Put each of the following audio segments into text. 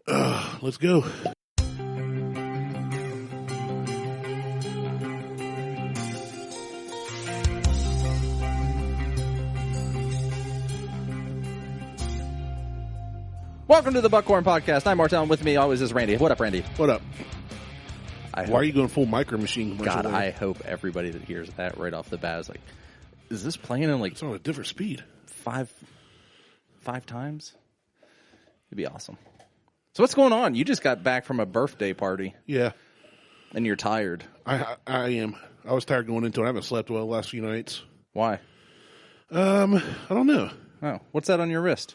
Let's go. Welcome to the Buckhorn Podcast. I'm Martelle, and with me always is Randy. What up, Randy? What up? Why are you going full Micro Machine commercial? God, I hope everybody that hears that right off the bat is like, is this playing in like it's on a different speed? Five times? It'd be awesome. So what's going on? You just got back from a birthday party. Yeah. And you're tired. I am. I was tired going into it. I haven't slept well the last few nights. Why? I don't know. Oh, what's that on your wrist?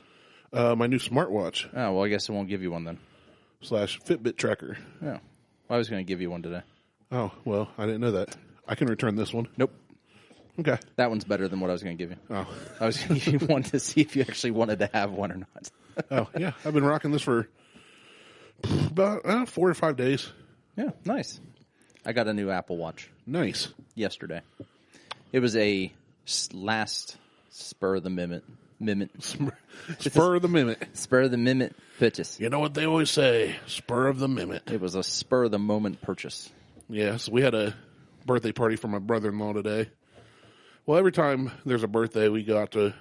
My new smartwatch. Oh, well, I guess it won't give you one then. / Fitbit tracker. Yeah. Well, I was going to give you one today. Oh, well, I didn't know that. I can return this one. Nope. Okay. That one's better than what I was going to give you. Oh. I was going to give you one to see if you actually wanted to have one or not. Oh, yeah. I've been rocking this for about 4 or 5 days. Yeah, nice. I got a new Apple Watch. Nice. Yesterday. It was a last spur of the moment. Spur of the minute. Spur of the moment purchase. You know what they always say? Spur of the minute. It was a spur of the moment purchase. Yeah, so we had a birthday party for my brother-in-law today. Well, every time there's a birthday, we go out to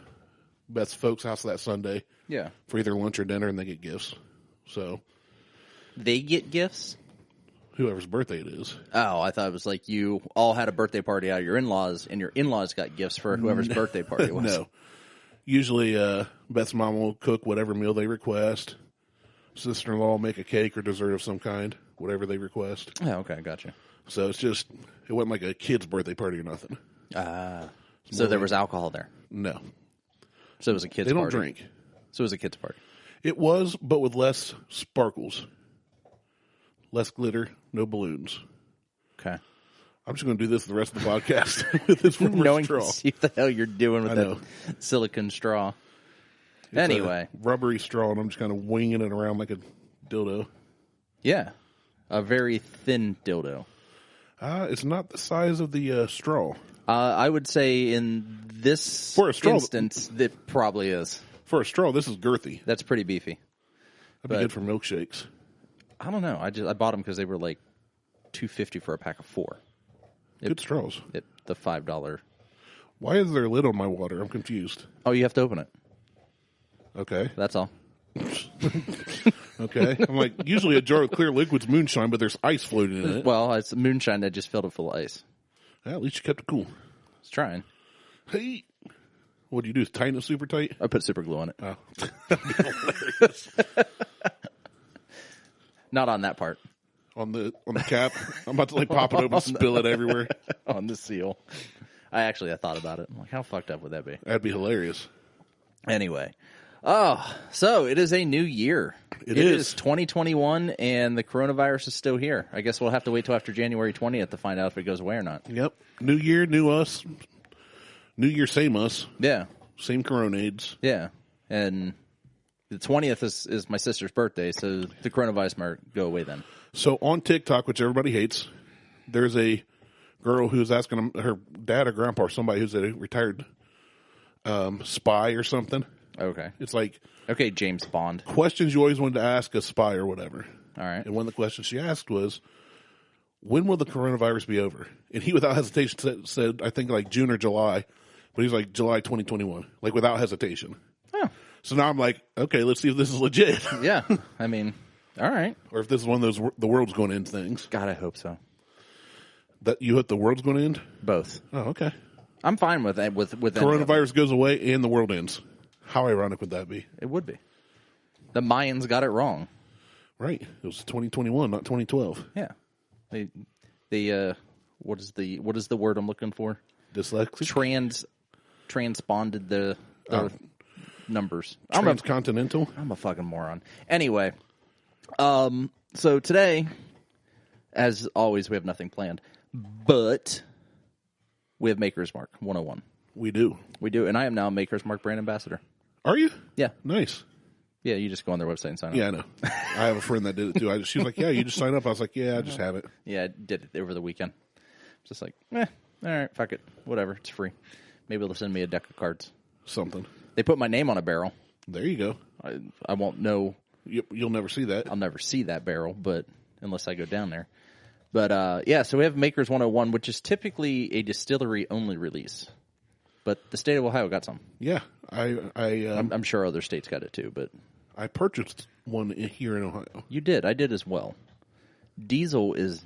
Beth's folks' house that Sunday. Yeah. For either lunch or dinner, and they get gifts. So. They get gifts? Whoever's birthday it is. Oh, I thought it was like you all had a birthday party at your in-laws, and your in-laws got gifts for whoever's birthday party it was. No. Usually, Beth's mom will cook whatever meal they request. Sister-in-law will make a cake or dessert of some kind, whatever they request. Oh, okay, gotcha. So it wasn't like a kid's birthday party or nothing. So there was alcohol there? No. So it was a kid's party? They don't drink. So it was a kid's party? It was, but with less sparkles. Less glitter, no balloons. Okay. I'm just going to do this the rest of the podcast with this rubber straw. See what the hell you're doing with that silicone straw. It's anyway. A rubbery straw, and I'm just kind of winging it around like a dildo. Yeah. A very thin dildo. It's not the size of the straw. I would say in this instance, it probably is. For a straw, this is girthy. That's pretty beefy. That'd be good for milkshakes. I don't know. I bought them because they were like $2.50 for a pack of 4. Good straws. The $5. Why is there a lid on my water? I'm confused. Oh, you have to open it. Okay. That's all. Okay. I'm like, usually a jar of clear liquid's moonshine, but there's ice floating in it. Well, it's moonshine that just filled it full of ice. Well, at least you kept it cool. I was trying. Hey. What do you do? Tighten it super tight? I put super glue on it. Oh. That'd be hilarious. Not on that part. On the cap? I'm about to like pop it open and spill it everywhere. On the seal. I thought about it. I'm like, how fucked up would that be? That'd be hilarious. Anyway. So it is a new year. It is 2021, and the coronavirus is still here. I guess we'll have to wait till after January 20th to find out if it goes away or not. Yep. New year, new us. New year, same us. Yeah. Same coronades. Yeah. And the 20th is my sister's birthday, so the coronavirus might go away then. So on TikTok, which everybody hates, there's a girl who's asking her dad or grandpa or somebody who's a retired spy or something. Okay. It's like... Okay, James Bond. Questions you always wanted to ask a spy or whatever. All right. And one of the questions she asked was, when will the coronavirus be over? And he, without hesitation, said I think like June or July. But he's like, July 2021. Like, without hesitation. Oh. So now I'm like, okay, let's see if this is legit. Yeah. I mean, all right. Or if this is one of those the world's going to end things. God, I hope so. That you hope the world's going to end? Both. Oh, okay. I'm fine with that. With coronavirus goes away and the world ends. How ironic would that be? It would be. The Mayans got it wrong. Right. It was 2021, not 2012. Yeah. They what is the word I'm looking for? Dyslexic? Transponded the numbers. Transcontinental? I'm a fucking moron. Anyway, so today, as always, we have nothing planned, but we have Maker's Mark 101. We do. And I am now Maker's Mark brand ambassador. Are you? Yeah. Nice. Yeah, you just go on their website and sign up. Yeah, I know. I have a friend that did it too. She was like, yeah, you just sign up. I was like, yeah, I just have it. Yeah, I did it over the weekend. Just like, all right, fuck it. Whatever, it's free. Maybe they'll send me a deck of cards. Something. They put my name on a barrel. There you go. I won't know. You'll never see that. I'll never see that barrel, but unless I go down there. But yeah, so we have Makers 101, which is typically a distillery-only release. But the state of Ohio got some. Yeah. I'm sure other states got it too, but... I purchased one here in Ohio. You did. I did as well. Diesel is...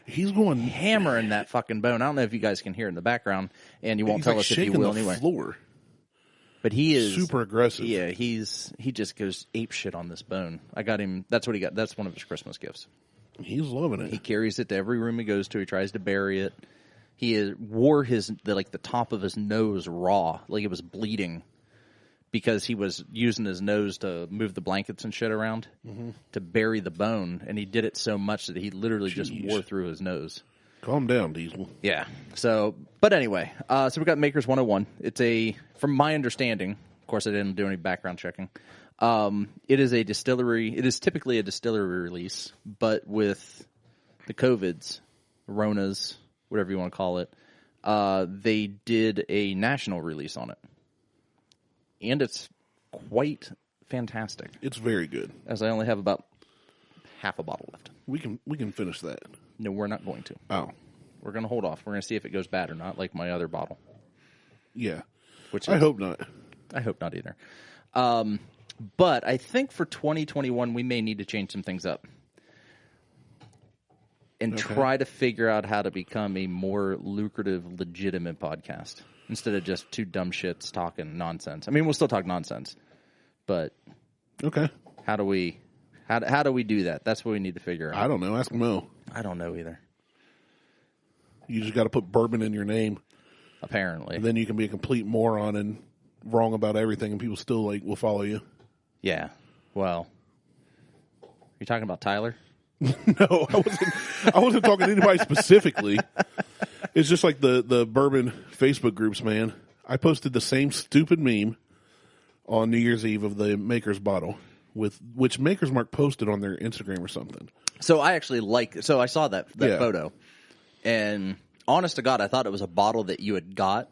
He's going... hammering that fucking bone. I don't know if you guys can hear it in the background, and you won't tell us if you will anyway. Floor. But he is... super aggressive. Yeah, he just goes ape shit on this bone. I got him... That's what he got. That's one of his Christmas gifts. He's loving it. He carries it to every room he goes to. He tries to bury it. He wore the top of his nose raw, like it was bleeding, because he was using his nose to move the blankets and shit around to bury the bone, and he did it so much that he literally just wore through his nose. Calm down, Diesel. Yeah. So, but anyway, so we got Makers 101. It's from my understanding, of course I didn't do any background checking, it is a distillery. It is typically a distillery release, but with the COVIDs, Ronas, whatever you want to call it, they did a national release on it. And it's quite fantastic. It's very good. As I only have about half a bottle left. We can finish that. No, we're not going to. Oh. We're going to hold off. We're going to see if it goes bad or not, like my other bottle. Yeah. Which I hope not. I hope not either. But I think for 2021, we may need to change some things up. And try to figure out how to become a more lucrative, legitimate podcast. Instead of just two dumb shits talking nonsense. I mean, we'll still talk nonsense. But okay, how do we do that? That's what we need to figure out. I don't know. Ask Mo. I don't know either. You just got to put bourbon in your name. Apparently. And then you can be a complete moron and wrong about everything, and people still will follow you. Yeah. Well, you talking about Tyler? No, I wasn't talking to anybody specifically. It's just like the bourbon Facebook groups, man. I posted the same stupid meme on New Year's Eve of the Maker's bottle, which Maker's Mark posted on their Instagram or something. So I actually I saw that photo, and honest to God, I thought it was a bottle that you had got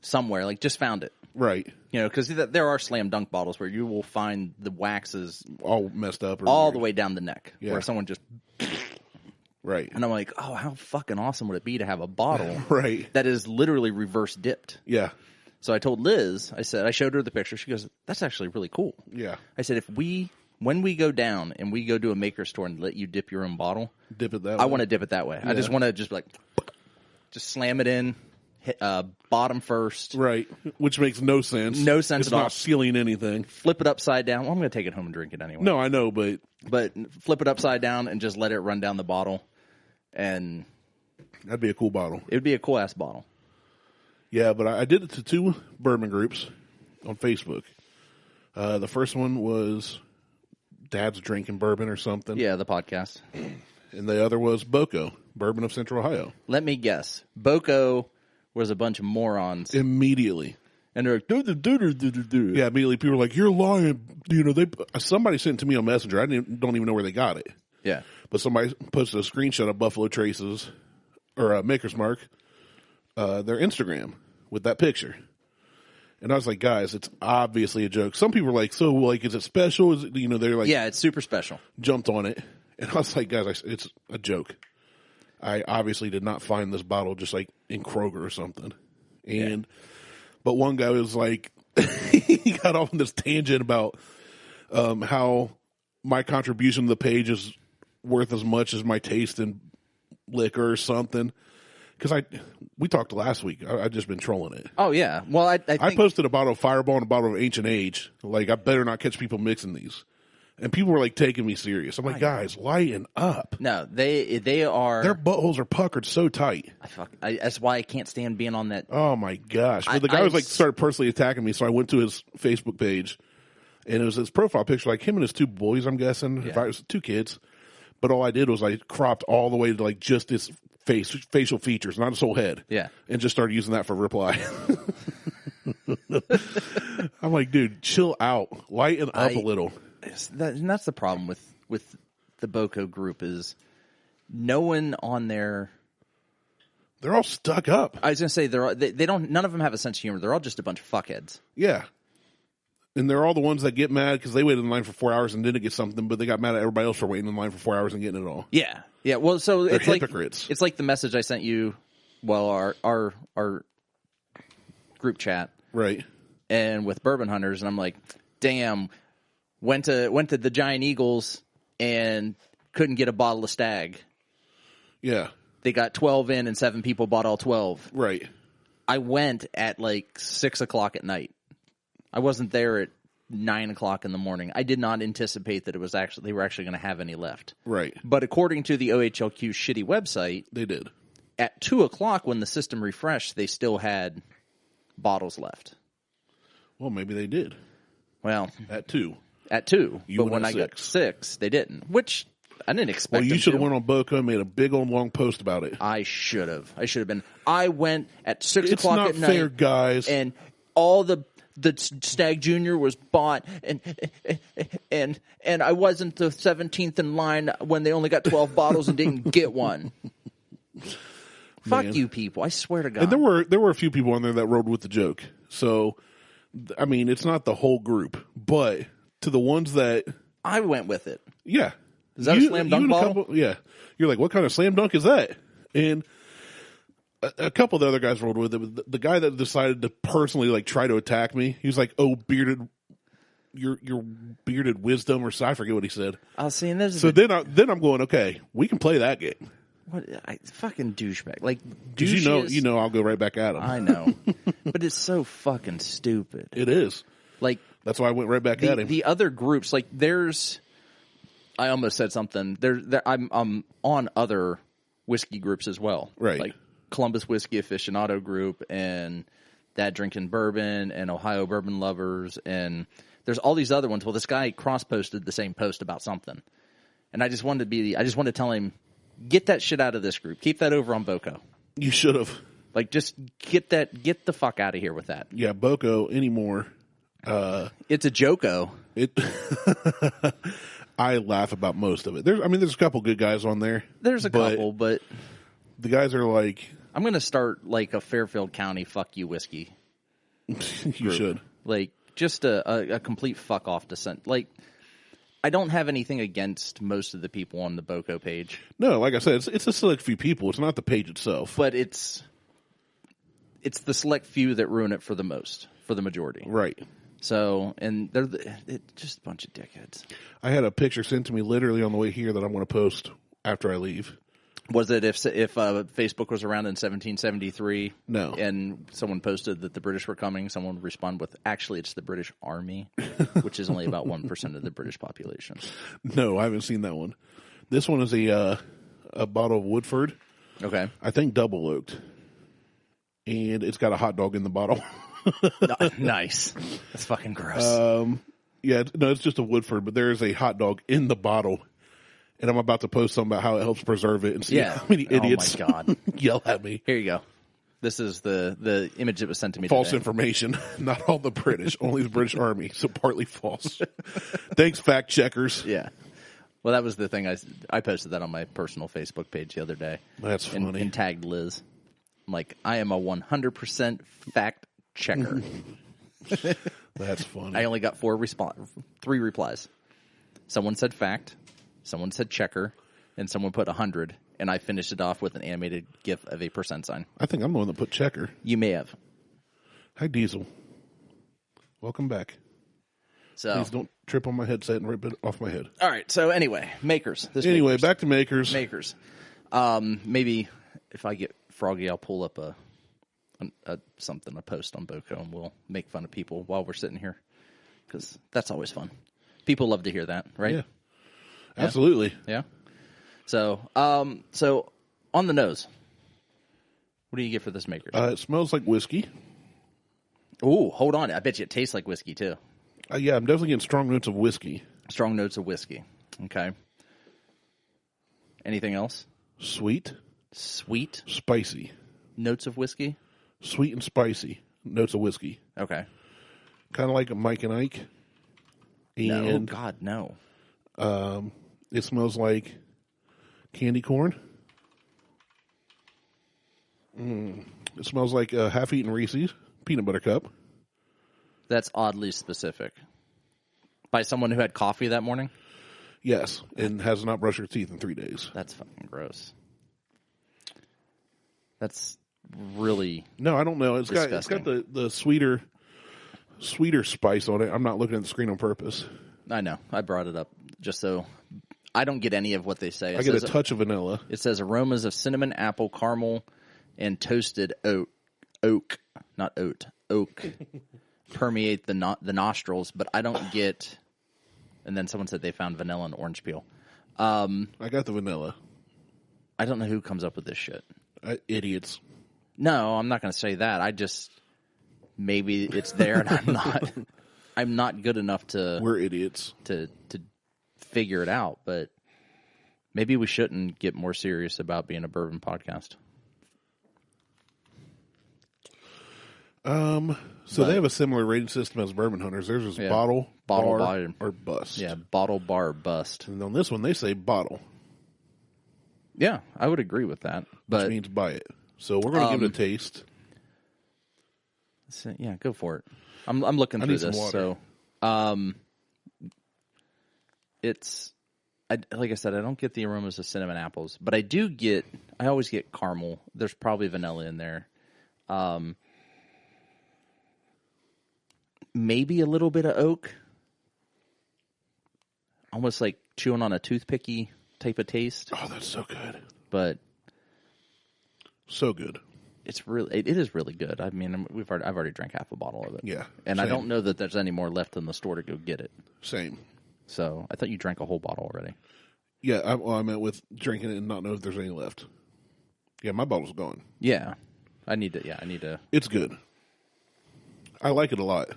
somewhere, like just found it. Right. You know, because there are slam dunk bottles where you will find the waxes all messed up. All the way down the neck, where someone just... Right. And I'm like, oh, how fucking awesome would it be to have a bottle right. that is literally reverse dipped? Yeah. So I told Liz, I showed her the picture. She goes, that's actually really cool. Yeah. I said, when we go down and we go to a maker store and let you dip your own bottle, dip it that way. I want to dip it that way. Yeah. I just want to just slam it in, hit bottom first. Right. Which makes no sense. No sense it's at all. It's not sealing anything. Flip it upside down. Well, I'm going to take it home and drink it anyway. No, I know, but flip it upside down and just let it run down the bottle. And that'd be a cool bottle. It would be a cool ass bottle. Yeah, but I did it to two bourbon groups on Facebook. The first one was Dad's Drinking Bourbon or something. Yeah, the podcast. And the other was BOCO, Bourbon of Central Ohio. Let me guess. BOCO was a bunch of morons. Immediately. And they're like, do. Yeah, immediately people were like, you're lying. You know, somebody sent it to me on Messenger. I don't even know where they got it. Yeah. But somebody posted a screenshot of Buffalo Trace's, or Maker's Mark, their Instagram with that picture. And I was like, guys, it's obviously a joke. Some people were like, so, like, is it special? Is it, they're like... Yeah, it's super special. Jumped on it. And I was like, guys, it's a joke. I obviously did not find this bottle just, like, in Kroger or something. But one guy was like, he got off on this tangent about how my contribution to the page is worth as much as my taste in liquor or something. Because we talked last week. I've just been trolling it. Oh, yeah. Well, I think... I posted a bottle of Fireball and a bottle of Ancient Age. Like, I better not catch people mixing these. And people were, like, taking me serious. I'm like, guys, lighten up. No, they are... Their buttholes are puckered so tight. That's why I can't stand being on that... Oh, my gosh. But the guy was, like, started personally attacking me, so I went to his Facebook page. And it was his profile picture, like, him and his two boys, I'm guessing. Yeah. If I was two kids. But all I did was I cropped all the way to, like, just his facial features, not his whole head. Yeah. And just started using that for reply. I'm like, dude, chill out. Lighten up a little. And that's the problem with the BOCO group is no one on there... They're all stuck up. I was going to say, they don't. None of them have a sense of humor. They're all just a bunch of fuckheads. Yeah. And they're all the ones that get mad because they waited in line for 4 hours and didn't get something, but they got mad at everybody else for waiting in line for 4 hours and getting it all. Yeah. Yeah. Well, so They're it's hypocrites. It's like the message I sent you. Well, our group chat. Right. And with Bourbon Hunters, and I'm like, damn, went to the Giant Eagles and couldn't get a bottle of Stag. Yeah. They got 12 in and 7 people bought all 12. Right. I went at like 6 o'clock at night. I wasn't there at 9 o'clock in the morning. I did not anticipate that they were actually going to have any left. Right. But according to the OHLQ shitty website, They did. at 2 o'clock when the system refreshed, they still had bottles left. Well, maybe they did. Well, At 2. at 2. You But went when at I got 6. 6, they didn't. Which I didn't expect. Well, you them should have to. went on Boca and made a big old long post about it. I should have. I should have been. I went at 6 It's o'clock not at fair, night, guys. and all the Stag Junior was bought, and I wasn't the 17th in line when they only got 12 bottles and didn't get one. Fuck you, people! I swear to God. And there were a few people on there that rode with the joke. So, I mean, it's not the whole group, but to the ones that, I went with it. yeah, Is that a slam dunk and bottle? yeah, you're like, what kind of slam dunk is that? And a couple of the other guys rolled with it. But the guy that decided to personally like try to attack me, he was like, "Oh, your bearded wisdom," or so, I forget what he said. I was seeing this. So then I'm going, okay, we can play that game. Fucking douchebag. Like, Because you know, I'll go right back at him. I know, but it's so fucking stupid. It is. Like, That's why I went right back at him. the other groups, like I almost said something. I'm on other whiskey groups as well, Right. Like Columbus Whiskey Aficionado Group and Dad Drinking Bourbon and Ohio Bourbon Lovers, and there's all these other ones. Well, this guy cross-posted the same post about something, and I just wanted to tell him, get that shit out of this group. Keep that over on Boco. You should have. Like, just get the fuck out of here with that. Yeah, Boco anymore. It's a joko. I laugh about most of it. There's a couple good guys on there. There's a couple, but the guys are like, I'm going to start like a Fairfield County fuck you whiskey. you should. Like, just a complete fuck off descent. Like, I don't have anything against most of the people on the Boco page. No, like I said, it's a select few people. It's not the page itself. But it's the select few that ruin it for the majority. Right. So, and they're just a bunch of dickheads. I had a picture sent to me literally on the way here that I want to post after I leave. Was it if Facebook was around in 1773? No. And someone posted that the British were coming, someone would respond with, actually, it's the British Army, which is only about 1% of the British population. No, I haven't seen that one. This one is a bottle of Woodford. Okay. I think double oaked. And it's got a hot dog in the bottle. Nice. That's fucking gross. Yeah, no, it's just a Woodford, but there is a hot dog in the bottle. And I'm about to post something about how it helps preserve it and see how many idiots Oh my God. yell at me. Here you go. This is the image that was sent to me False today. information. Not all the British, only the British Army. So partly false. Thanks, fact checkers. Yeah. Well, that was the thing. I posted that on my personal Facebook page the other day. That's funny. And tagged Liz. I'm like, I am a 100% fact checker. That's funny. I only got 3 replies. Someone said fact, someone said checker, and someone put 100. And I finished it off with an animated GIF of a % sign. I think I'm the one that put checker. You may have. Hi, Diesel. Welcome back. So, Please don't trip on my headset and rip it off my head. all right. So anyway, makers. Anyway, back to makers. Makers. Maybe if I get froggy, I'll pull up a post on Boco, and we'll make fun of people while we're sitting here, because that's always fun. People love to hear that, right? Yeah. Absolutely. Yeah. So, so on the nose, what do you get for this makers? It smells like whiskey. Ooh, hold on. I bet you it tastes like whiskey too. Yeah, I'm definitely getting strong notes of whiskey. Strong notes of whiskey. Okay. Anything else? Sweet. Sweet Spicy. notes of whiskey. Sweet and spicy notes of whiskey. Okay. Kind of like a Mike and Ike. No, And God, no. it smells like candy corn. It smells like a half-eaten Reese's peanut butter cup. That's oddly specific. By someone who had coffee that morning? Yes, and has not brushed her teeth in 3 days. That's fucking gross. That's really No, I don't know. It's got the sweeter spice on it. I'm not looking at the screen on purpose. I know. I brought it up just so I don't get any of what they say. I get a touch of vanilla. It says aromas of cinnamon, apple, caramel, and toasted oak permeate the nostrils, but I don't get. And then someone said they found vanilla and orange peel. I got the vanilla. I don't know who comes up with this shit. Idiots. No, I'm not going to say that. I just maybe it's there, and I'm not. I'm not good enough to. We're idiots to figure it out. But maybe we shouldn't get more serious about being a bourbon podcast. So they have a similar rating system as Bourbon Hunters. Theirs is bottle, bar, or bust. Yeah, bottle, bar, or bust. And on this one, they say bottle. Yeah, I would agree with that. But which means buy it. So we're going to give it a taste. So, yeah, go for it. I'm looking through this. So, it's like I said, I don't get the aromas of cinnamon apples, but I always get caramel. There's probably vanilla in there. Maybe a little bit of oak. Almost like chewing on a toothpicky type of taste. Oh, that's so good. But so good. It is really good. I mean, I've already drank half a bottle of it. Yeah. And same. I don't know that there's any more left in the store to go get it. Same. So I thought you drank a whole bottle already. Yeah, I meant with drinking it and not know if there's any left. Yeah, my bottle's gone. Yeah. I need to. It's good. I like it a lot.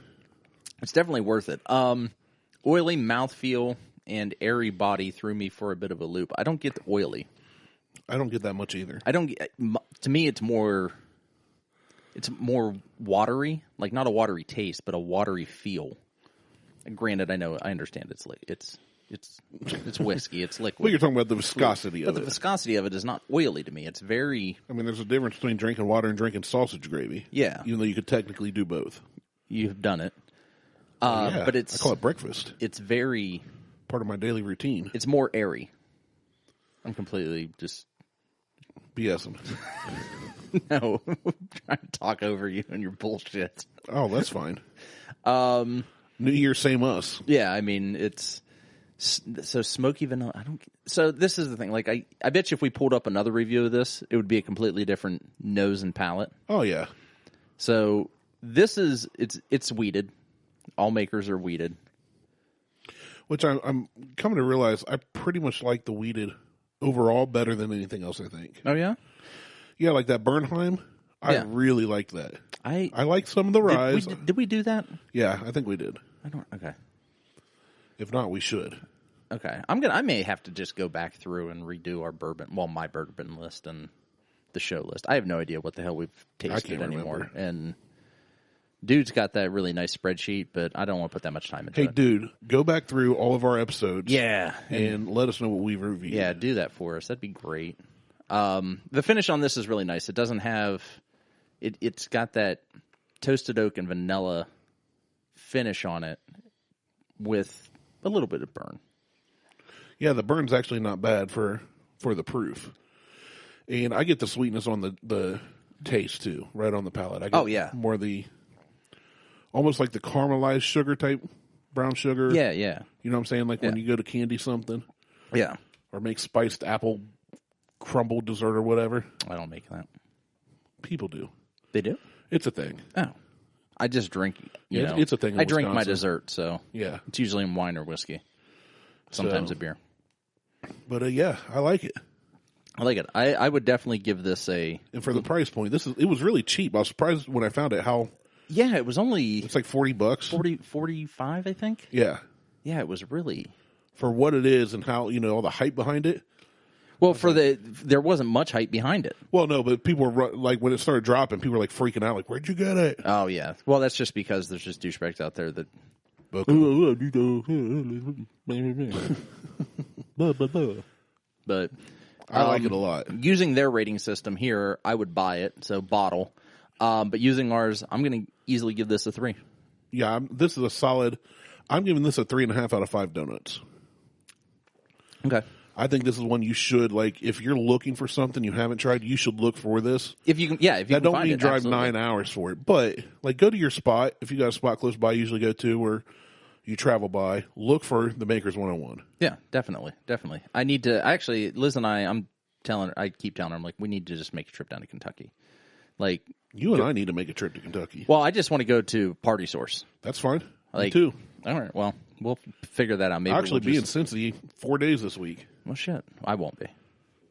It's definitely worth it. Oily mouthfeel and airy body threw me for a bit of a loop. I don't get the oily. I don't get that much either. To me, it's more watery, like not a watery taste, but a watery feel. And granted, I understand it's whiskey, it's liquid. Well, you're talking about the viscosity of it. But the viscosity of it is not oily to me. It's very. I mean, there's a difference between drinking water and drinking sausage gravy. Yeah. Even though you could technically do both. You've done it. Yeah, but I call it breakfast. It's very part of my daily routine. It's more airy. I'm completely just BSing. No, I'm trying to talk over you and your bullshit. Oh, that's fine. New Year, same us. Yeah, I mean it's so smoky vanilla. So this is the thing. Like I bet you if we pulled up another review of this, it would be a completely different nose and palate. Oh yeah. So this is it's wheated. All makers are wheated. Which I'm coming to realize I pretty much like the wheated overall better than anything else, I think. Oh, yeah? Yeah, like that Bernheim. I really liked that. I like some of the rye. Did we do that? Yeah, I think we did. Okay. If not, we should. Okay. I may have to just go back through and redo our my bourbon list and the show list. I have no idea what the hell we've tasted anymore. Remember. And Dude's got that really nice spreadsheet, but I don't want to put that much time into it. Hey, dude, go back through all of our episodes. Yeah. And let us know what we've reviewed. Yeah, do that for us. That'd be great. The finish on this is really nice. It doesn't have... It's got that toasted oak and vanilla finish on it with a little bit of burn. Yeah, the burn's actually not bad for the proof. And I get the sweetness on the taste, too, right on the palate. I get more the... almost like the caramelized sugar type, brown sugar. Yeah, yeah. You know what I'm saying? Like when you go to candy something. Yeah. Or make spiced apple crumble dessert or whatever. I don't make that. People do. They do? It's a thing. Oh. I just drink, it's a thing in I drink my Wisconsin. dessert, so yeah, it's usually in wine or whiskey. Sometimes a beer. But yeah, I like it. I like it. I would definitely give this a... And for the price point, it was really cheap. I was surprised when I found it how... Yeah, it was only... It's like $40. 45, I think? Yeah. Yeah, it was really... For what it is and how, all the hype behind it. Well, there wasn't much hype behind it. Well, no, but people were, like, when it started dropping, people were, like, freaking out, like, where'd you get it? Oh, yeah. Well, that's just because there's just douchebags out there that... But... I like it a lot. Using their rating system here, I would buy it, so bottle. But using ours, I'm going to easily give this a 3. Yeah, this is a solid. I'm giving this a 3.5 out of 5 donuts. Okay. I think this is one you should, like, if you're looking for something you haven't tried, you should look for this. If you can, if you that can don't find mean it, drive absolutely. 9 hours for it, but like go to your spot. If you got a spot close by, you usually go to or you travel by. Look for the Makers 101. Yeah, definitely. I need to actually. Liz and I keep telling her, I'm like, we need to just make a trip down to Kentucky. Like you and I need to make a trip to Kentucky. Well, I just want to go to Party Source. That's fine. Like, Me too. All right. Well, we'll figure that out. Maybe I'll actually we'll be in Cincy 4 days this week. Well, shit. I won't be.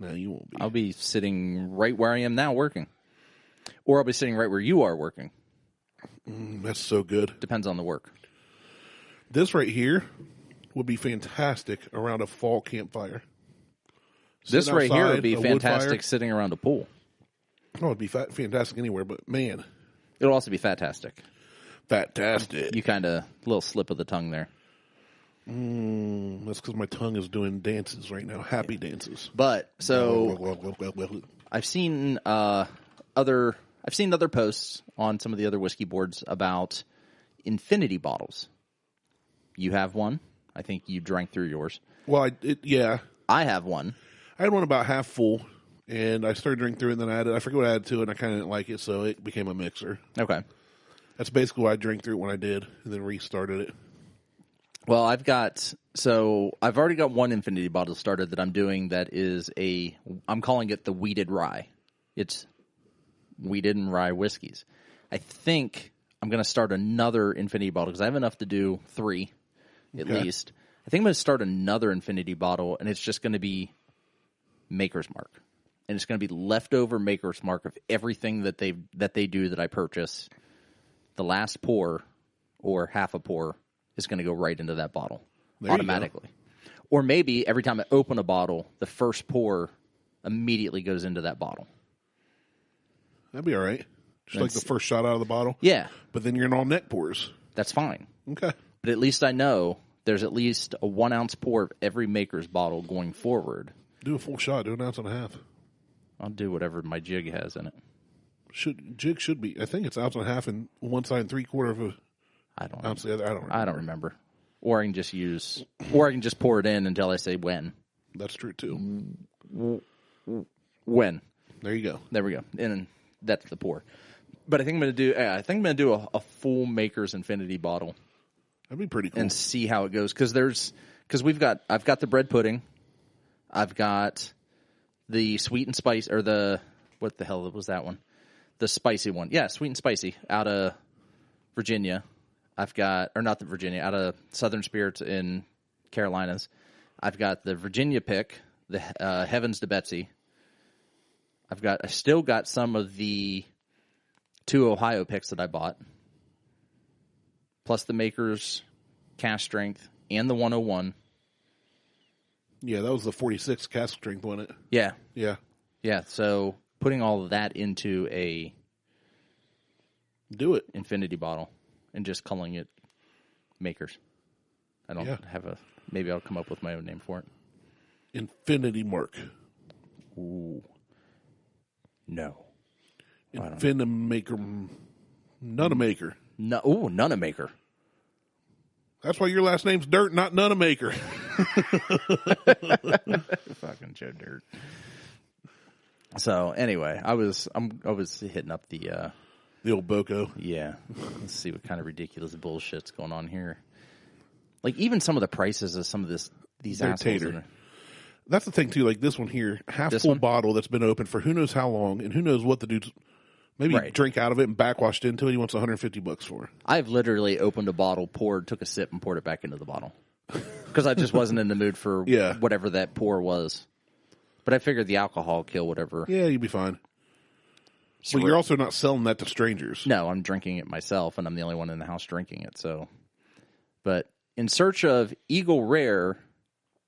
No, you won't be. I'll be sitting right where I am now working. Or I'll be sitting right where you are working. That's so good. Depends on the work. This right here would be fantastic around a fall campfire. This right here would be a fantastic sitting around a pool. Oh, it'd be fantastic anywhere, but man. It'll also be fantastic. Fantastic. You kind of, little slip of the tongue there. That's because my tongue is doing dances right now. Happy dances. But, so, I've seen other posts on some of the other whiskey boards about infinity bottles. You have one. I think you drank through yours. Well, yeah. I have one. I had one about half full, and I started drinking through it, and then I forget what I added to it, and I kind of didn't like it, so it became a mixer. Okay. That's basically why I drank through it when I did, and then restarted it. Well, I've already got one infinity bottle started that I'm doing that is I'm calling it the Wheated Rye. It's wheated and rye whiskeys. I think I'm going to start another infinity bottle because I have enough to do 3 at least. I think I'm going to start another infinity bottle, and it's just going to be Maker's Mark. And it's going to be leftover Maker's Mark of everything that they do that I purchase. The last pour or half a pour is going to go right into that bottle automatically. Or maybe every time I open a bottle, the first pour immediately goes into that bottle. That'd be all right. Just like the first shot out of the bottle? Yeah. But then you're in all neck pours. That's fine. Okay. But at least I know there's at least a 1 ounce pour of every Maker's bottle going forward. Do a full shot. Do an ounce and a half. I'll do whatever my jig has in it. Jig should be. I think it's ounce and a half and one side and 3/4 of a ounce the other. I don't remember. Or I can just pour it in until I say when. That's true too. When. There you go. There we go. And that's the pour. But I think I'm going to do a full Maker's Infinity bottle. That'd be pretty cool. And see how it goes because I've got the bread pudding. I've got the sweet and spice or what the hell was that one? The spicy one. Yeah, sweet and spicy out of Virginia. Out of Southern Spirits in Carolinas. I've got the Virginia pick, the Heavens to Betsy. I still got some of the 2 Ohio picks that I bought. Plus the Maker's Cask Strength and the 101. Yeah, that was the 46 cask strength, wasn't it? Yeah. Yeah. Yeah, so putting all of that into a infinity bottle and just calling it Maker's. I don't have maybe I'll come up with my own name for it. Infinity Mark. Ooh. No. Infinity-maker. None-a-maker. No, ooh, none-a-maker. That's why your last name's Dirt, not None-a-maker. Fucking Joe Dirt. So anyway, I was hitting up the old Boko. Yeah. Let's see what kind of ridiculous bullshit's going on here. Like even some of the prices of some of these assholes. That's the thing too. Like this one here, full bottle that's been open for who knows how long, and who knows what the dude's maybe drink out of it and backwashed into it. He wants $150 for. I've literally opened a bottle, took a sip, and poured it back into the bottle because I just wasn't in the mood for whatever that pour was. But I figured the alcohol will kill whatever. Yeah, you'd be fine. But you're also not selling that to strangers. No, I'm drinking it myself, and I'm the only one in the house drinking it. So, but in search of Eagle Rare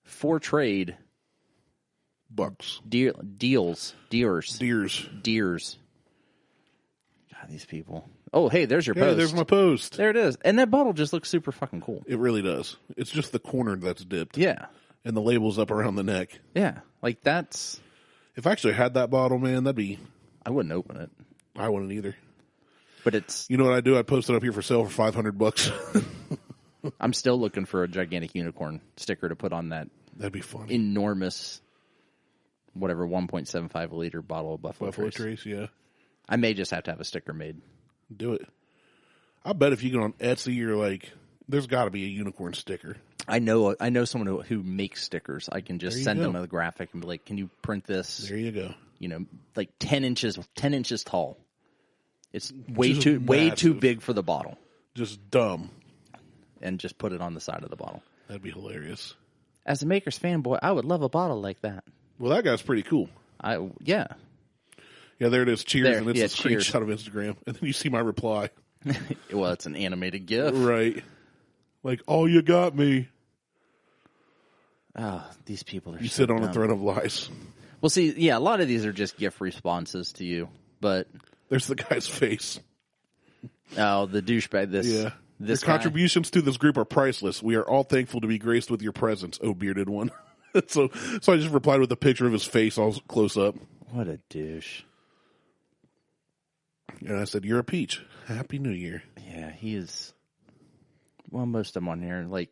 for trade. Bucks. Deers. God, these people. Oh, hey, there's your post. There's my post. There it is. And that bottle just looks super fucking cool. It really does. It's just the corner that's dipped. Yeah. And the label's up around the neck. Yeah. Like that's... If I actually had that bottle, man, that'd be... I wouldn't open it. I wouldn't either. But it's... You know what I do? I post it up here for sale for $500. I'm still looking for a gigantic unicorn sticker to put on that. That'd be funny. Enormous, whatever, 1.75 liter bottle of Buffalo Trace. Yeah. I may just have to have a sticker made. Do it. I bet if you go on Etsy, you're like, there's got to be a unicorn sticker. I know someone who makes stickers. I can just send them a graphic and be like, "Can you print this?" There you go. You know, like 10 inches tall. It's way too big for the bottle. Just dumb. And just put it on the side of the bottle. That'd be hilarious. As a Makers fanboy, I would love a bottle like that. Well, that guy's pretty cool. Yeah. Yeah, there it is. Cheers, there, and it's a cheers. screenshot of Instagram, and then you see my reply. Well, it's an animated GIF, right? Like, oh, you got me. Oh, these people are. You so sit on dumb. a throne of lies. Well, see, yeah, a lot of these are just GIF responses to you, but there's the guy's face. Oh, the douchebag! Your This contributions to this group are priceless. We are all thankful to be graced with your presence, oh bearded one. so I just replied with a picture of his face all close up. What a douche. And I said, "You're a peach. Happy New Year." Yeah, he is. Well, most of them on here, like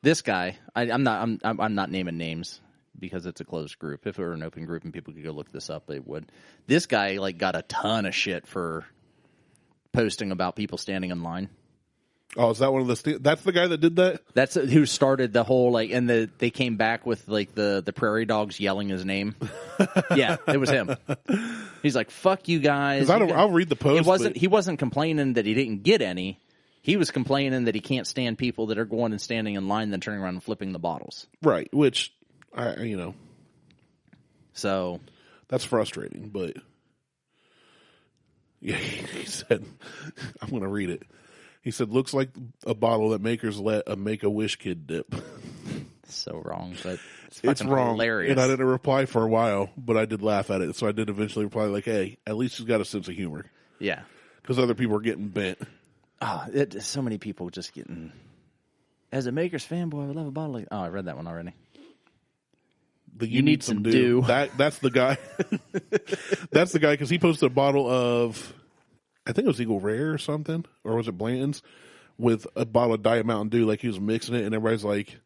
this guy. I'm not naming names because it's a closed group. If it were an open group and people could go look this up, they would. This guy got a ton of shit for posting about people standing in line. Oh, is that one of the? That's the guy that did that. That's who started the whole and they came back with the prairie dogs yelling his name. Yeah, it was him. He's like, "Fuck you guys." I'll read the post. He wasn't complaining that he didn't get any. He was complaining that he can't stand people that are going and standing in line, then turning around and flipping the bottles. Right, which So that's frustrating, but yeah, he said, I'm going to read it. He said, "Looks like a bottle that makers let a Make-A-Wish kid dip." So wrong, but it's wrong. Hilarious. And I didn't reply for a while, but I did laugh at it. So I did eventually reply like, "Hey, at least he's got a sense of humor." Yeah. Because other people are getting bent. Oh, so many people just getting... As a Makers fanboy, I would love a bottle like... Oh, I read that one already. You need some dew. That's the guy. That's the guy because he posted a bottle of... I think it was Eagle Rare or something. Or was it Blanton's? With a bottle of Diet Mountain Dew. Like he was mixing it and everybody's like...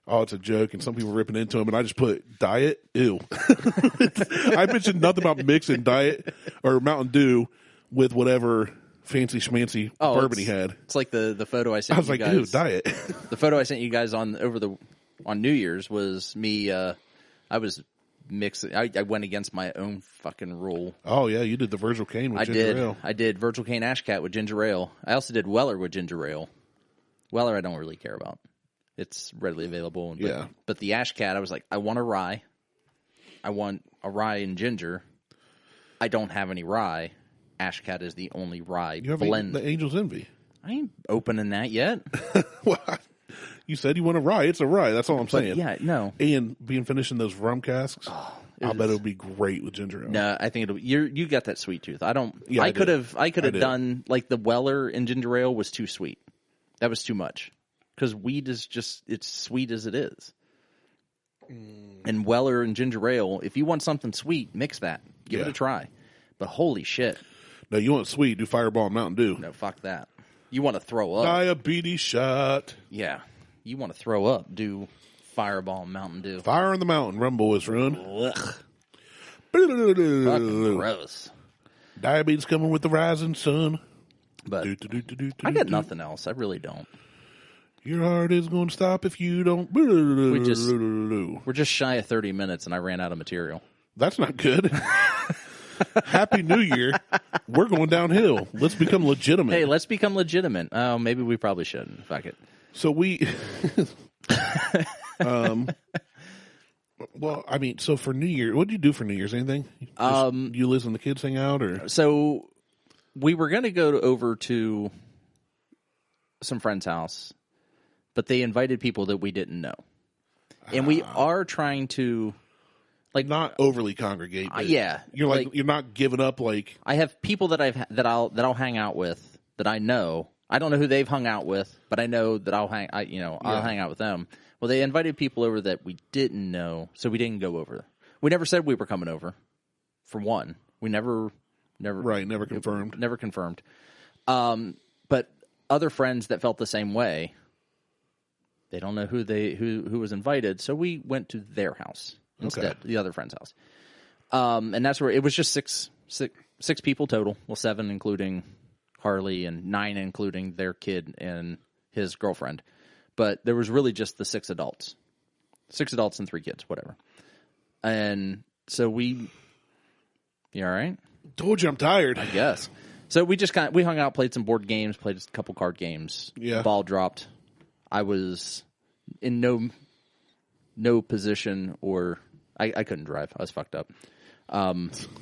Oh, it's a joke, and some people ripping into him, and I just put Diet, ew. I mentioned nothing about mixing Diet or Mountain Dew with whatever fancy schmancy bourbon he had. It's like the photo I sent. I was like, ew, Diet. The photo I sent you guys on New Year's was me. I was mixing. I went against my own fucking rule. Oh yeah, you did the Virgil Cane with ginger ale. I did Virgil Cane Ash Cat with ginger ale. I also did Weller with ginger ale. Weller, I don't really care about. It's readily available. But the Ash Cat, I was like, I want a rye. I want a rye and ginger. I don't have any rye. Ash Cat is the only rye blend. The Angel's Envy. I ain't opening that yet. Well, you said you want a rye. It's a rye. That's all I'm saying. Yeah, no. And being finishing those rum casks, I bet it'll be great with ginger ale. No, I think it'll. You got that sweet tooth. I don't. Yeah, I could have done like the Weller and ginger ale was too sweet. That was too much. Because weed is it's sweet as it is. And Weller and ginger ale, if you want something sweet, mix that. Give it a try. But holy shit. No, you want sweet, do Fireball and Mountain Dew. No, fuck that. You want to throw up. Diabetes shot. Yeah. You want to throw up, do Fireball and Mountain Dew. Fire on the Mountain, Rum Boys run. Ugh. Fucking gross. Diabetes coming with the rising sun. But I got nothing else. I really don't. Your heart is going to stop if you don't. We're just shy of 30 minutes, and I ran out of material. That's not good. Happy New Year. We're going downhill. Let's become legitimate. Hey, let's become legitimate. Oh, maybe we probably shouldn't. Fuck it. So we... well, I mean, so for New Year, what did you do for New Year's? Anything? You listen to the kids hang out? Or So we were going to go over to some friend's house, but they invited people that we didn't know. And we are trying to... Like not overly congregate. Yeah, you're you're not giving up. Like I have people that I'll hang out with that I know. I don't know who they've hung out with, but I know that I'll hang out with them. Well, they invited people over that we didn't know, so we didn't go over. We never said we were coming over. For one, we never Never confirmed. Never confirmed. But other friends that felt the same way, they don't know who was invited, so we went to their house instead, the other friend's house. And that's where it was just six people total. Well, 7 including Harley and 9 including their kid and his girlfriend. But there was really just the 6 adults. 6 adults and 3 kids, whatever. And so you all right? Told you I'm tired. I guess. So we just we hung out, played some board games, played a couple card games. Yeah. Ball dropped. I was in no position, or I couldn't drive. I was fucked up. I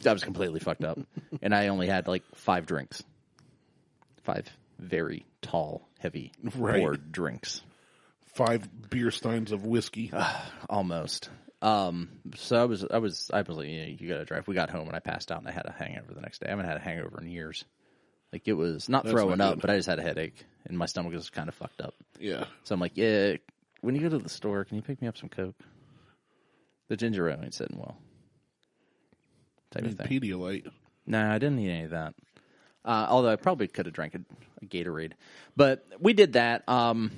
was completely fucked up. And I only had like 5 drinks. 5 very tall, heavy board drinks. 5 beer steins of whiskey. Almost. So I was like, yeah, you gotta drive. We got home and I passed out and I had a hangover the next day. I haven't had a hangover in years. Like, it was not throwing up, but I just had a headache and my stomach was kind of fucked up. Yeah. So I'm like, yeah, when you go to the store, can you pick me up some Coke? The ginger ale ain't sitting well. Type of thing. Pedialyte. Nah, I didn't need any of that. Although I probably could have drank a Gatorade. But we did that. And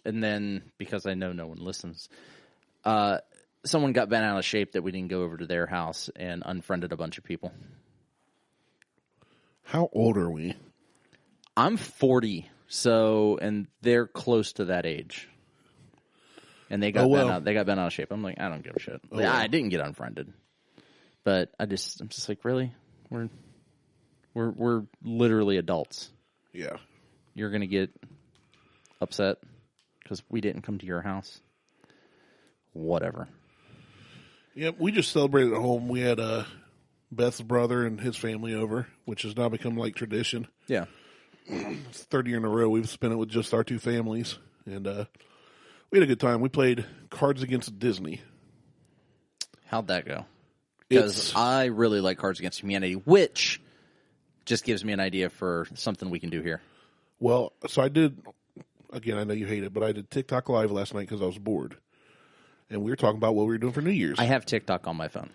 then, because I know no one listens, someone got bent out of shape that we didn't go over to their house and unfriended a bunch of people. How old are we? I'm 40, and they're close to that age. And they got bent out of shape. I'm like, I don't give a shit. I didn't get unfriended. But I'm just like, really? We're literally adults. Yeah. You're going to get upset because we didn't come to your house? Whatever. Yep, we just celebrated at home. We had Beth's brother and his family over, which has now become like tradition. Yeah. It's the 3rd year in a row we've spent it with just our 2 families. And we had a good time. We played Cards Against Disney. How'd that go? Because I really like Cards Against Humanity, which just gives me an idea for something we can do here. Well, so I did, again, I know you hate it, but I did TikTok Live last night because I was bored. And we were talking about what we were doing for New Year's. I have TikTok on my phone.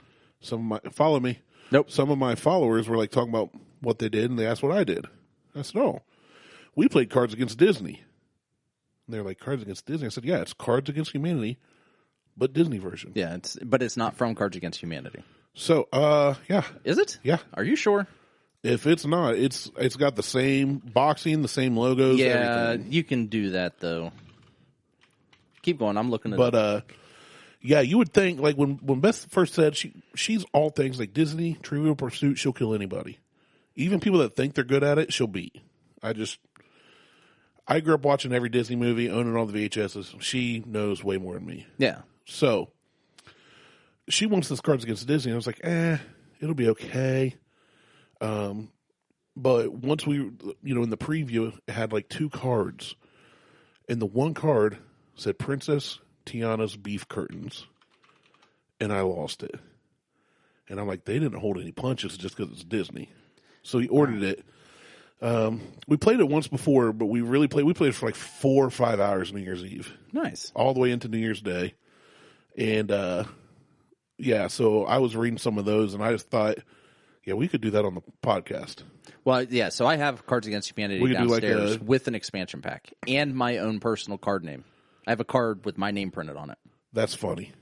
Follow me. Nope. Some of my followers were like talking about what they did, and they asked what I did. I said, "Oh, we played Cards Against Disney." And they're like, "Cards Against Disney?" I said, "Yeah, it's Cards Against Humanity, but Disney version." Yeah, but it's not from Cards Against Humanity. So, yeah. Is it? Yeah. Are you sure? If it's not, it's got the same boxing, the same logos. Yeah, everything. You can do that though. Keep going. I'm looking at it. But yeah, you would think like when Beth first said she's all things like Disney, Trivial Pursuit, she'll kill anybody, even people that think they're good at it. She'll beat. I grew up watching every Disney movie, owning all the VHSs. She knows way more than me. Yeah. So she wants this Cards Against Disney. I was like, it'll be okay. But once we, in the preview, it had like 2 cards, and the one card said Princess Tiana's beef curtains, and I lost it. And I'm like, they didn't hold any punches just because it's Disney. So he ordered it. We played it once before, but we played it for like 4 or 5 hours New Year's Eve. Nice. All the way into New Year's Day. And, yeah, so I was reading some of those, and I just thought, yeah, we could do that on the podcast. Well, yeah, so I have Cards Against Humanity downstairs with an expansion pack and my own personal card name. I have a card with my name printed on it. That's funny.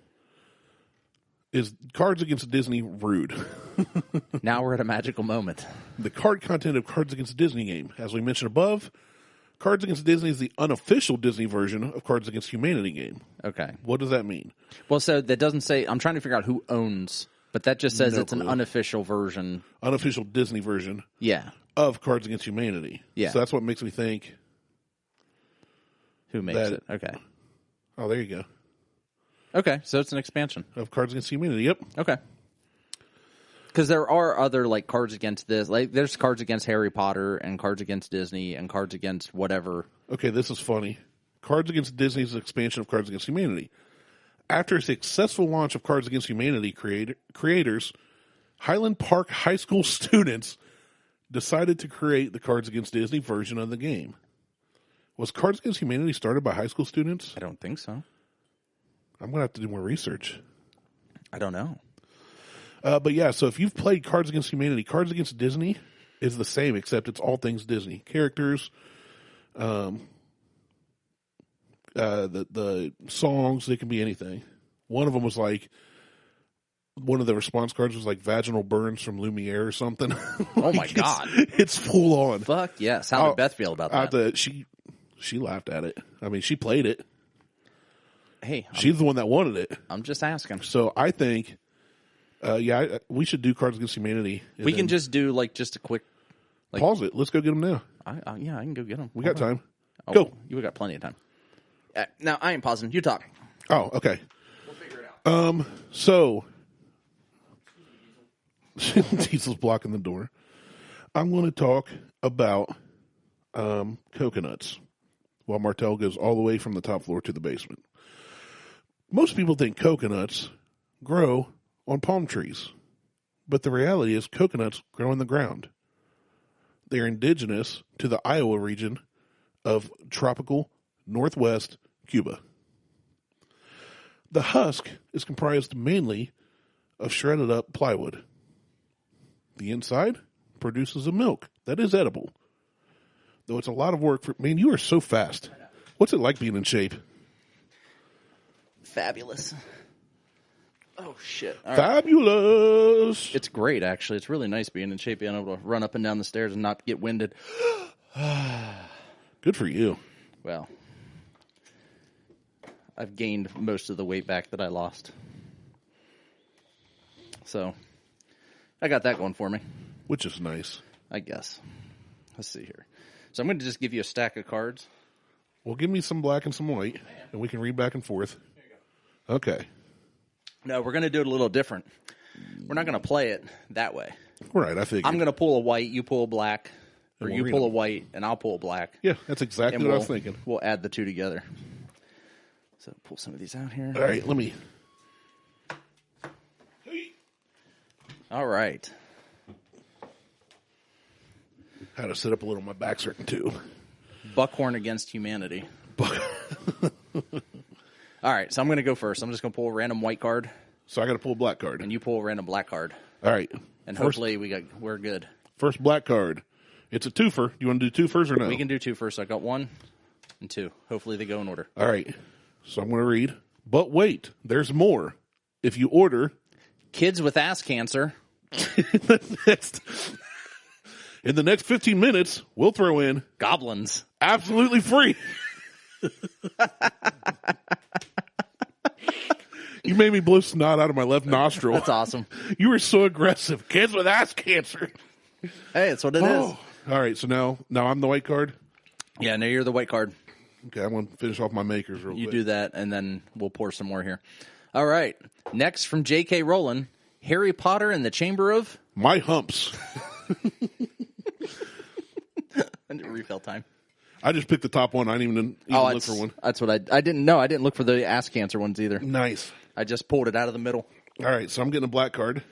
Is Cards Against Disney rude? Now we're at a magical moment. The card content of Cards Against Disney game. As we mentioned above, Cards Against Disney is the unofficial Disney version of Cards Against Humanity game. Okay. What does that mean? Well, so that doesn't say, I'm trying to figure out who owns, but that just says it's an unofficial version. Unofficial Disney version. Yeah. Of Cards Against Humanity. Yeah. So that's what makes me think. Who makes it? Okay. Oh, there you go. Okay, so it's an expansion. Of Cards Against Humanity, yep. Okay. Because there are other, like, Cards Against this. Like, there's Cards Against Harry Potter and Cards Against Disney and Cards Against whatever. Okay, this is funny. Cards Against Disney is an expansion of Cards Against Humanity. After a successful launch of Cards Against Humanity, creators, Highland Park High School students, decided to create the Cards Against Disney version of the game. Was Cards Against Humanity started by high school students? I don't think so. I'm going to have to do more research. I don't know. But yeah, so if you've played Cards Against Humanity, Cards Against Disney is the same, except it's all things Disney. Characters, the songs, they can be anything. One of them was like, one of the response cards was like vaginal burns from Lumiere or something. Oh my God. It's full on. Fuck yes. How did Beth feel about that? She laughed at it. I mean, she played it. Hey. She's the one that wanted it. I'm just asking. So I think, we should do Cards Against Humanity. We can just do like just a quick. Like, pause it. Let's go get them now. Yeah, I can go get them. We got time. Oh, go. You got plenty of time. Now, I ain't pausing. You talk. Oh, okay. We'll figure it out. So Diesel's blocking the door. I'm going to talk about coconuts while Martelle goes all the way from the top floor to the basement. Most people think coconuts grow on palm trees, but the reality is coconuts grow in the ground. They are indigenous to the Iowa region of tropical northwest Cuba. The husk is comprised mainly of shredded up plywood. The inside produces a milk that is edible, though it's a lot of work for. Man, you are so fast. What's it like being in shape? Fabulous. Oh shit! All Fabulous. Right. It's great, actually. It's really nice being in shape, being able to run up and down the stairs and not get winded. Good for you. Well, I've gained most of the weight back that I lost, so I got that going for me. Which is nice. I guess. Let's see here. So I'm going to just give you a stack of cards. Well, give me some black and some white, and we can read back and forth. There you go. Okay. No, we're going to do it a little different. We're not going to play it that way. Right, I figured. I'm going to pull a white, you pull a black, or you pull a white, and I'll pull a black. Yeah, that's exactly what I was thinking. We'll add the two together. So pull some of these out here. All right, let me. All right. How to sit up a little. My back's hurting too. Buckhorn against humanity. All right, so I'm going to go first. I'm just going to pull a random white card. So I got to pull a black card. And you pull a random black card. All right. And hopefully we're good. First black card. It's a twofer. You want to do twofers or no? We can do two first. I got 1 and 2. Hopefully they go in order. All right. So I'm going to read. But wait, there's more. If you order... Kids with ass cancer. In the next 15 minutes, we'll throw in... Goblins. Absolutely free. You made me blow snot out of my left nostril. That's awesome. You were so aggressive. Kids with ass cancer. Hey, it's what it is. All right, so now I'm the white card? Yeah, now you're the white card. Okay, I'm going to finish off my makers real quick. You do that, and then we'll pour some more here. All right. Next from J.K. Rowling, Harry Potter and the Chamber of... My humps. Refill time. I just picked the top one. I didn't even look for one. That's what I didn't know. I didn't look for the ass cancer ones either. Nice. I just pulled it out of the middle. All right, so I'm getting a black card.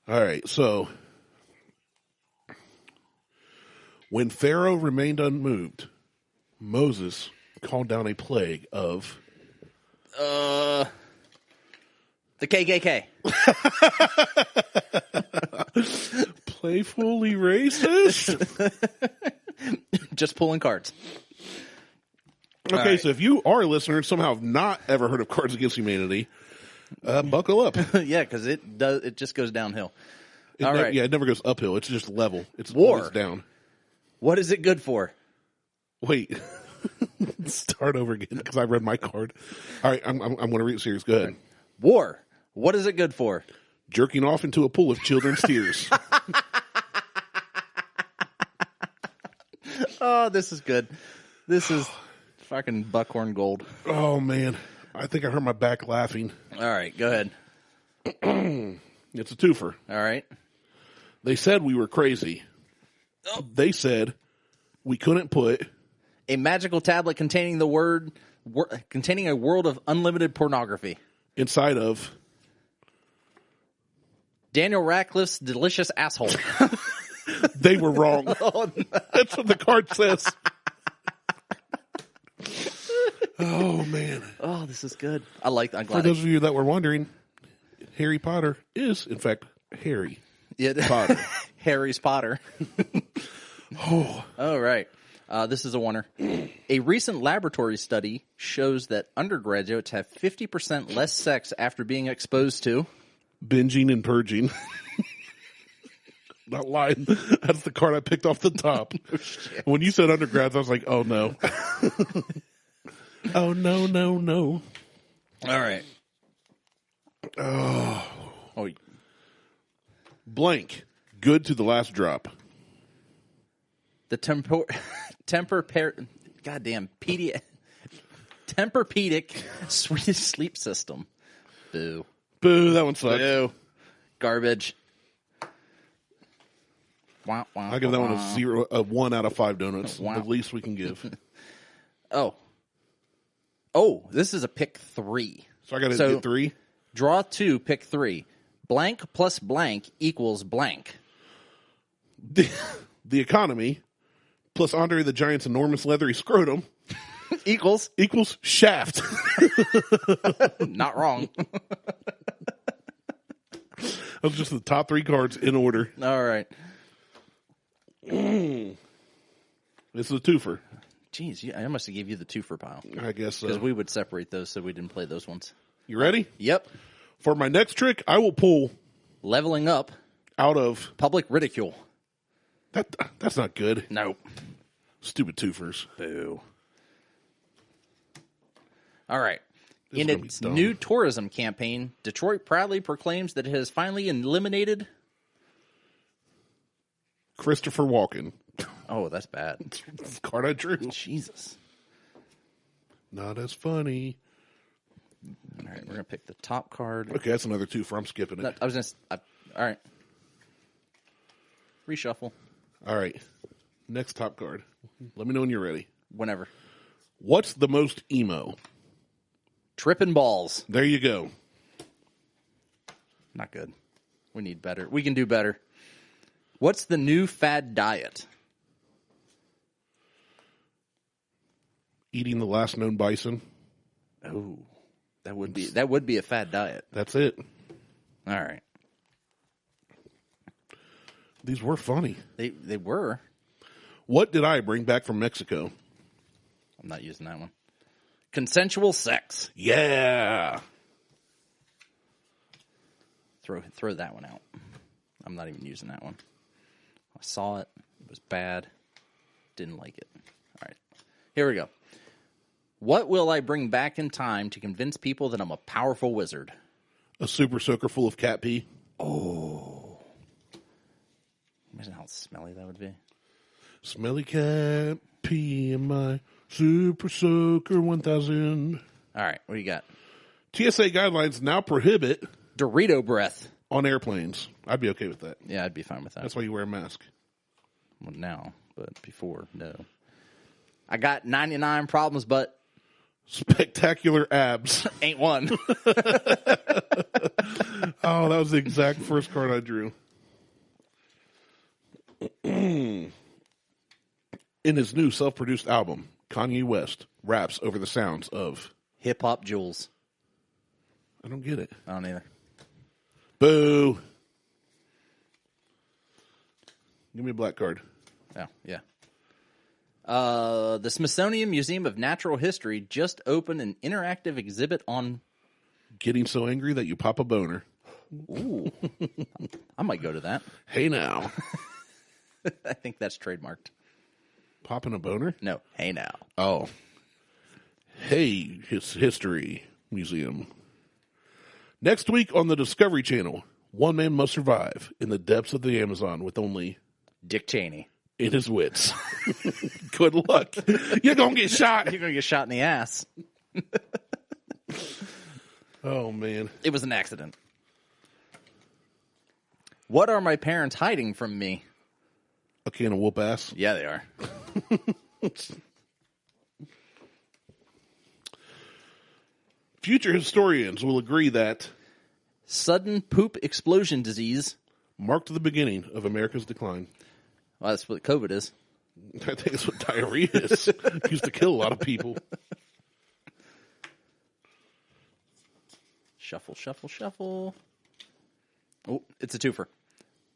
All right, so when Pharaoh remained unmoved, Moses called down a plague of... The KKK. Playfully racist? Just pulling cards. Okay, right. So if you are a listener and somehow have not ever heard of Cards Against Humanity, buckle up. Yeah, because it just goes downhill. All right. Yeah, it never goes uphill. It's just level. It's War. Always down. What is it good for? Wait. Start over again because I read my card. All right, I'm going to read it serious. Go ahead. War. What is it good for? Jerking off into a pool of children's tears. Oh, this is good. This is fucking Buckhorn gold. Oh, man. I think I heard my back laughing. All right, go ahead. It's a twofer. All right. They said we were crazy. Oh. They said we couldn't put... A magical tablet containing containing a world of unlimited pornography. Inside of... Daniel Radcliffe's delicious asshole. They were wrong. Oh, no. That's what the card says. Oh, man. Oh, this is good. I like that. For those of you that were wondering, Harry Potter is, in fact, Harry Yeah, Potter. Harry's Potter. Oh, All right. This is a winner. A recent laboratory study shows that undergraduates have 50% less sex after being exposed to binging and purging. Not lying. That's the card I picked off the top. When you said undergrads, I was like, oh no. Oh no, no, no. All right. Oh. Oh, Blank. Good to the last drop. the Tempur-Pedic Swedish sleep system. Boo. Boo, that one sucks. Boo. Garbage. Wah, wah, I give that one wah. a 1 out of 5 donuts. Wow. The least we can give. Oh, this is a pick 3. So I got to get 3. Draw 2, pick 3. Blank plus blank equals blank. The economy plus Andre the Giant's enormous leathery scrotum Equals. Shaft. Not wrong. Those are just the top 3 cards in order. All right. This is a twofer. Jeez, I must have gave you the twofer pile. I guess so. Because we would separate those so we didn't play those ones. You ready? Yep. For my next trick, I will pull Leveling up. out of... Public ridicule. That's not good. Nope. Stupid twofers. Boo. All right. This In is gonna its be dumb. new tourism campaign, Detroit proudly proclaims that it has finally eliminated... Christopher Walken. Oh, that's bad. This card I drew. Jesus. Not as funny. All right, we're going to pick the top card. Okay, that's another twofer. I'm skipping it. No, I was going to... All right. Reshuffle. All right. Next top card. Let me know when you're ready. Whenever. What's the most emo? Tripping balls. There you go. Not good. We need better. We can do better. What's the new fad diet? Eating the last known bison. Oh, that would be a fad diet. That's it. All right. These were funny. They were. What did I bring back from Mexico? I'm not using that one. Consensual sex. Yeah. Throw that one out. I'm not even using that one. I saw it. It was bad. Didn't like it. All right. Here we go. What will I bring back in time to convince people that I'm a powerful wizard? A super soaker full of cat pee. Oh. Imagine how smelly that would be. Smelly cat pee in my super soaker 1000. All right. What do you got? TSA guidelines now prohibit Dorito breath. on airplanes. I'd be okay with that. Yeah, I'd be fine with that. That's why you wear a mask. Well, now, but before, no. I got 99 problems, but Spectacular abs. ain't one. Oh, that was the exact first card I drew. In his new self-produced album, Kanye West raps over the sounds of... Hip hop jewels. I don't get it. I don't either. Boo. Give me a black card. Oh, yeah. The Smithsonian Museum of Natural History just opened an interactive exhibit on... Getting so angry that you pop a boner. Ooh. I might go to that. Hey now. I think that's trademarked. Popping a boner? No. Hey now. Oh. Hey, History Museum. Next week on the Discovery Channel, one man must survive in the depths of the Amazon with only Dick Cheney. in his wits. Good luck. You're going to get shot. You're going to get shot in the ass. Oh, man. It was an accident. What are my parents hiding from me? A can of whoop ass. Yeah, they are. Future historians will agree that Sudden poop explosion disease. marked the beginning of America's decline. Well, that's what COVID is. I think that's what diarrhea is. Used to kill a lot of people. Shuffle, shuffle, shuffle. Oh, it's a twofer.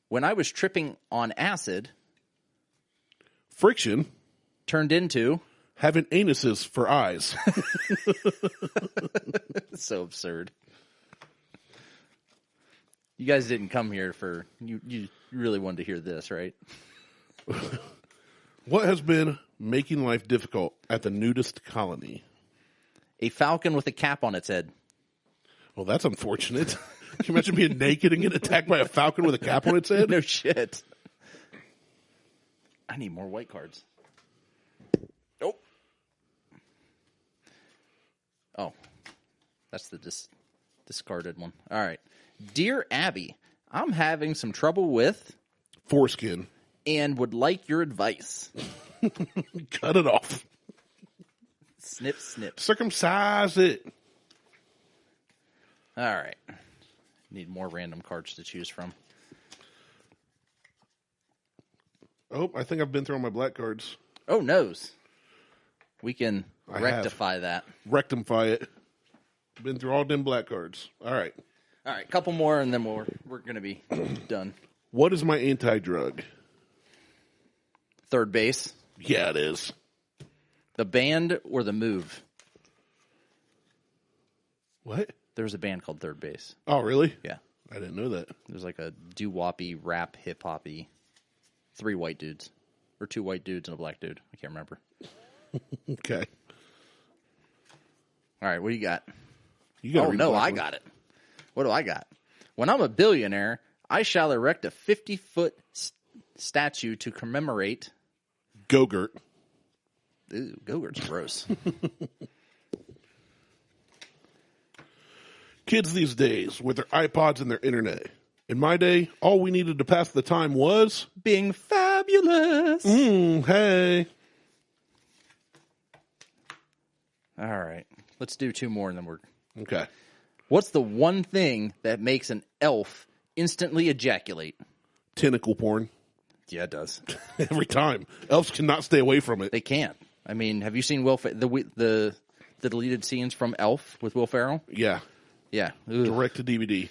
When I was tripping on acid, Friction. turned into... Having anuses for eyes. It's so absurd. You guys didn't come here for... You really wanted to hear this, right? What has been making life difficult at the nudist colony? A falcon with a cap on its head. Well, that's unfortunate. Can you imagine being naked and getting attacked by a falcon with a cap on its head? No shit. I need more white cards. Oh. Oh. That's the discarded one. All right. Dear Abby, I'm having some trouble with... Foreskin. And would like your advice. Cut it off. Snip, snip. Circumcise it. All right. Need more random cards to choose from. Oh, I think I've been through all my black cards. Oh, noes. We can rectify that. Rectify it. Been through all them black cards. All right. All right, couple more, and then we're going to be done. What is my anti-drug? Third base. Yeah, it is. The band or the move? What? There's a band called Third Base. Oh, really? Yeah. I didn't know that. There's like a doo-woppy, rap, hip-hoppy. 3 white dudes. Or 2 white dudes and a black dude. I can't remember. Okay. All right, what do you got? You got Oh, no, I got it. What do I got? When I'm a billionaire, I shall erect a 50-foot statue to commemorate... Go-Gurt. Ooh, Go-Gurt's gross. Kids these days with their iPods and their internet. In my day, all we needed to pass the time was... Being fabulous. Hey. All right. Let's do 2 more and then we're... Okay. What's the one thing that makes an elf instantly ejaculate? Tentacle porn. Yeah, it does. Every time. Elves cannot stay away from it. They can't. I mean, have you seen the deleted scenes from Elf with Will Ferrell? Yeah. Yeah. Direct to DVD.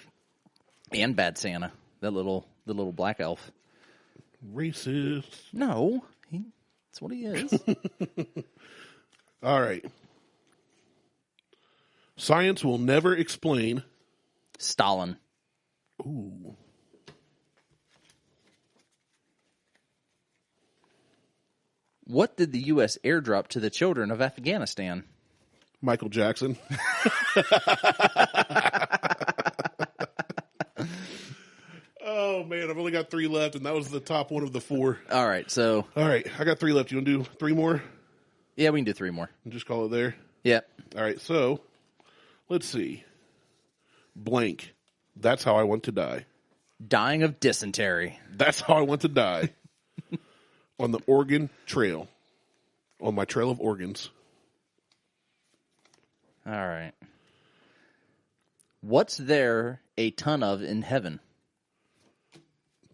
And Bad Santa, the little black elf. Racist. No, that's what he is. All right. Science will never explain. Stalin. Ooh. What did the U.S. airdrop to the children of Afghanistan? Michael Jackson. Oh, man, I've only got 3 left, and that was the top one of the 4. All right, so... All right, I got 3 left. You want to do 3 more? Yeah, we can do 3 more. And just call it there? Yep. All right, so, let's see. Blank. That's how I want to die. Dying of dysentery. That's how I want to die. On the Oregon Trail. On my trail of organs. All right. What's there a ton of in heaven?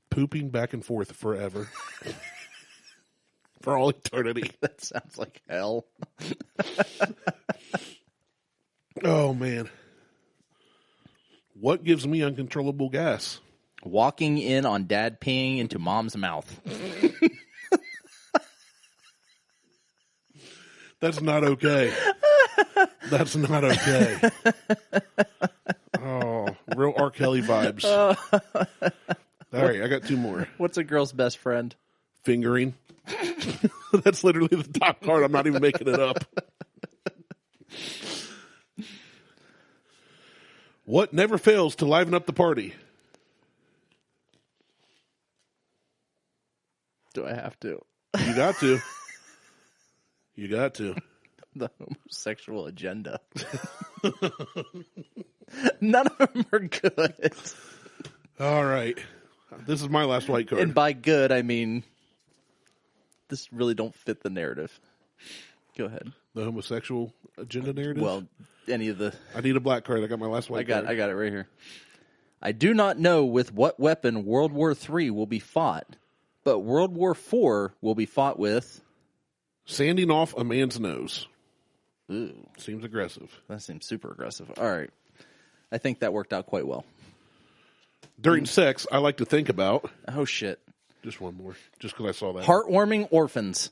Pooping back and forth forever. For all eternity. That sounds like hell. Oh, man. What gives me uncontrollable gas? Walking in on dad peeing into mom's mouth. That's not okay. That's not okay. Oh, real R. Kelly vibes. All right, I got 2 more. What's a girl's best friend? Fingering. That's literally the top card. I'm not even making it up. What never fails to liven up the party? Do I have to? You got to. You got to. The homosexual agenda. None of them are good. All right. This is my last white card. And by good, I mean this really don't fit the narrative. Go ahead. The homosexual agenda narrative? Well, any of the... I need a black card. I got my last white card. I got it right here. I do not know with what weapon World War III will be fought, but World War IV will be fought with... Sanding off a man's nose. Ooh. Seems aggressive. That seems super aggressive. All right. I think that worked out quite well. During sex, I like to think about. Oh, shit. Just one more. Just because I saw that. Heartwarming orphans.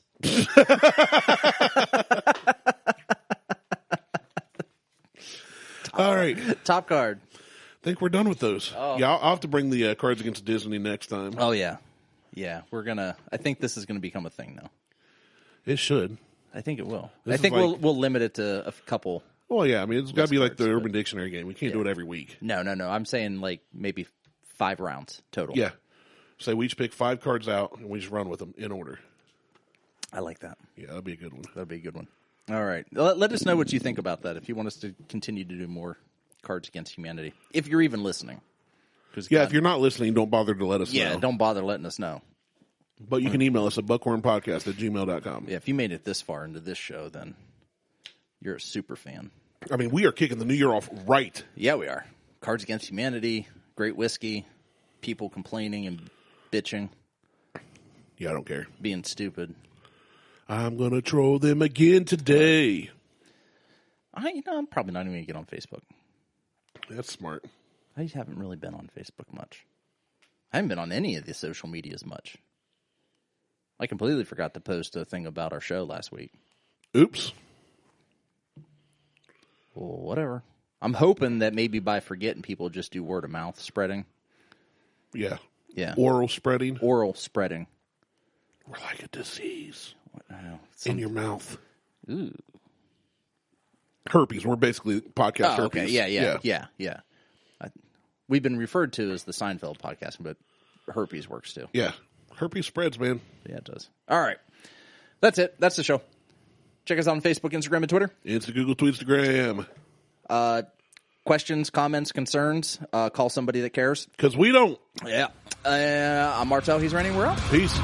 All right. Top card. I think we're done with those. Oh. Yeah, I'll have to bring the Cards Against Disney next time. Oh, yeah. Yeah, I think this is going to become a thing, though. It should. I think it will. This I think is like- we'll limit it to a couple. Well, yeah, I mean, it's got to be like the cards, Urban Dictionary game. We can't do it every week. No. I'm saying like maybe 5 rounds total. Yeah. So we each pick 5 cards out, and we just run with them in order. I like that. Yeah, that'd be a good one. That'd be a good one. All right. Let us know what you think about that if you want us to continue to do more Cards Against Humanity. If you're even listening. Yeah, if you're not listening, don't bother to let us know. Yeah, don't bother letting us know. But you can email us at buckhornpodcast@gmail.com. Yeah, if you made it this far into this show, then you're a super fan. I mean, we are kicking the new year off right. Yeah, we are. Cards Against Humanity, great whiskey, people complaining and bitching, Yeah, I don't care. being stupid. I'm going to troll them again today. I'm probably not even going to get on Facebook. That's smart. I haven't really been on Facebook much. I haven't been on any of the social medias much. I completely forgot to post a thing about our show last week. Oops. Well, whatever. I'm hoping that maybe by forgetting, people just do word of mouth spreading. Yeah. Yeah. Oral spreading. Oral spreading. We're like a disease I don't know, in your mouth. Ooh. Herpes. We're basically podcast Oh, herpes. okay. Yeah. We've been referred to as the Seinfeld podcast, but herpes works too. Yeah. Herpes spreads, man. Yeah, it does. All right. That's it. That's the show. Check us out on Facebook, Instagram, and Twitter. It's the Google Tweetstagram. Questions, comments, concerns, call somebody that cares. Because we don't. Yeah. I'm Martelle. He's Randy. We're out. Peace.